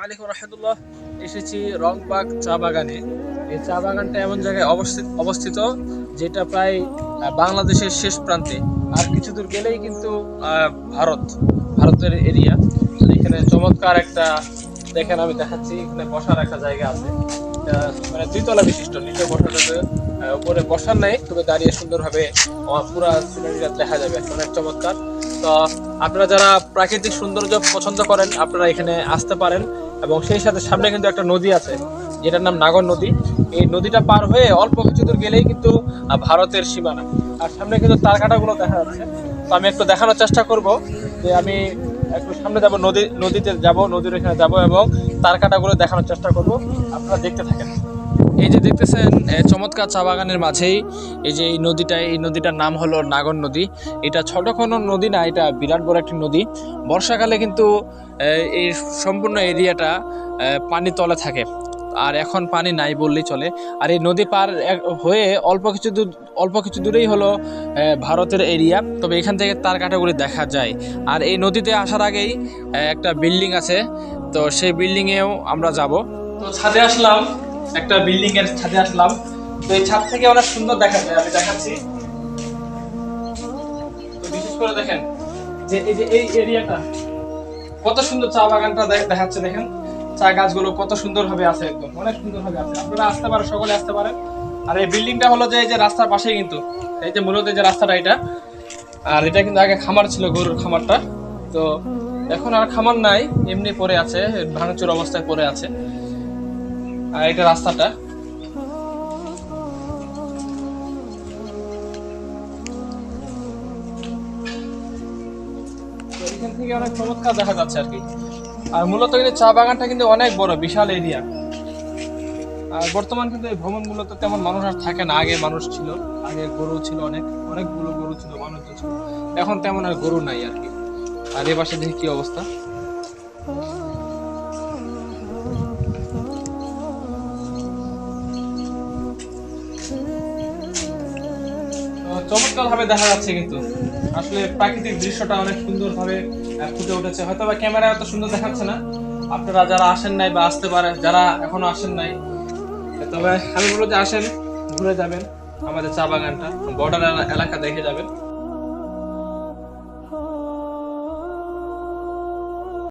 আলাইকুম রহমতুল্লাহ। এসেছি রংবাগ চা বাগানে। এই চা বাগানটা এমন জায়গায় অবস্থিত যেটা প্রায় বাংলাদেশের শেষ প্রান্তে। আর কিছু দূর গেলেই কিন্তু ভারতের এরিয়া। এখানে চমৎকার একটা দেখেন, আমি দেখাচ্ছি, এখানে বসার একটা জায়গা আছে। এটা মানে 2 তলা বিশিষ্ট, নিচে বসা যাবে, উপরে বসার নেই, তবে দাঁড়িয়ে সুন্দরভাবে পুরা সিনারিটা দেখা যাবে, অনেক চমৎকার। তো আপনারা যারা প্রাকৃতিক সৌন্দর্য পছন্দ করেন আপনারা এখানে আসতে পারেন। এবং সেই সাথে সামনে কিন্তু একটা নদী আছে যেটার নাম নাগর নদী। এই নদীটা পার হয়ে অল্প কিছু দূর গেলেই কিন্তু ভারতের সীমানা। আর সামনে কিন্তু তারকাটাগুলো দেখা যাচ্ছে। তো আমি একটু দেখানোর চেষ্টা করব যে আমি একটু সামনে যাব, নদীতে যাব, নদীর এখানে যাব এবং তারকাটাগুলো দেখানোর চেষ্টা করব। আপনারা দেখতে থাকেন। এই যে দেখতেছেন চমৎকার চা বাগানের মাঝেই এই যে এই নদীটার নাম হলো নাগর নদী। এটা ছোট কোনো নদী না, এটা বিরাট বড় একটি নদী। বর্ষাকালে কিন্তু এই সম্পূর্ণ এরিয়াটা পানি তলে থাকে, আর এখন পানি নাই বললেই চলে। আর এই নদী পার হয়ে অল্প কিছু দূরেই হলো ভারতের এরিয়া। তবে এখান থেকে তার কাটাগুলি দেখা যায়। আর এই নদীতে আসার আগেই একটা বিল্ডিং আছে, তো সেই বিল্ডিংয়েও আমরা যাব। তো ছাদে আসলাম, একটা বিল্ডিং এর ছাদে আসলাম। তো এই ছাদ থেকে অনেক সুন্দর দেখা যায়, আমি দেখাচ্ছি। তো বিশেষ করে দেখেন যে এই এরিয়াটা কত সুন্দর, চা বাগানটা দেখাচ্ছে, দেখেন চা গাছগুলো কত সুন্দর ভাবে আছে, একদম অনেক সুন্দর ভাবে আছে। আপনারা আসতে পারেন, সকলে আসতে পারেন। আর এই বিল্ডিংটা হলো যে এই যে রাস্তার পাশেই কিন্তু, এই যে মূলত যে রাস্তাটা এটা। আর এটা কিন্তু আগে খামার ছিল, গরুর খামারটা। তো এখন আর খামার নাই, এমনি পড়ে আছে, ভাঙচুর অবস্থায় পড়ে আছে। আর এটা রাস্তাটা। তো এখান থেকে অনেক চমৎকার দেখা যাচ্ছে আর কি। আর মূলত কিন্তু চা বাগানটা কিন্তু অনেক বড়, বিশাল এরিয়া। আর বর্তমান কিন্তু এই ভবনগুলোতে তেমন মানুষ আর থাকে না। আগে মানুষ ছিল, আগে গরু ছিল, অনেকগুলো গরু ছিল, মানুষ ছিল। এখন তেমন আর গরু নাই আর কি। আর এ পাশে দেখি কি অবস্থা। চমৎকার ভাবে দেখা যাচ্ছে কিন্তু, আসলে প্রাকৃতিক দৃশ্যটা অনেক সুন্দর ভাবে ফুটে উঠেছে। হয়তো বা ক্যামেরায় এত সুন্দর দেখাচ্ছে না। আপনারা যারা আসেন নাই বা আসতে পারেন, যারা এখনো আসেন নাই, তবে আমি বলবো যে আসেন, ঘুরে যাবেন আমাদের চা বাগানটা, বর্ডার এলাকা দেখে যাবেন।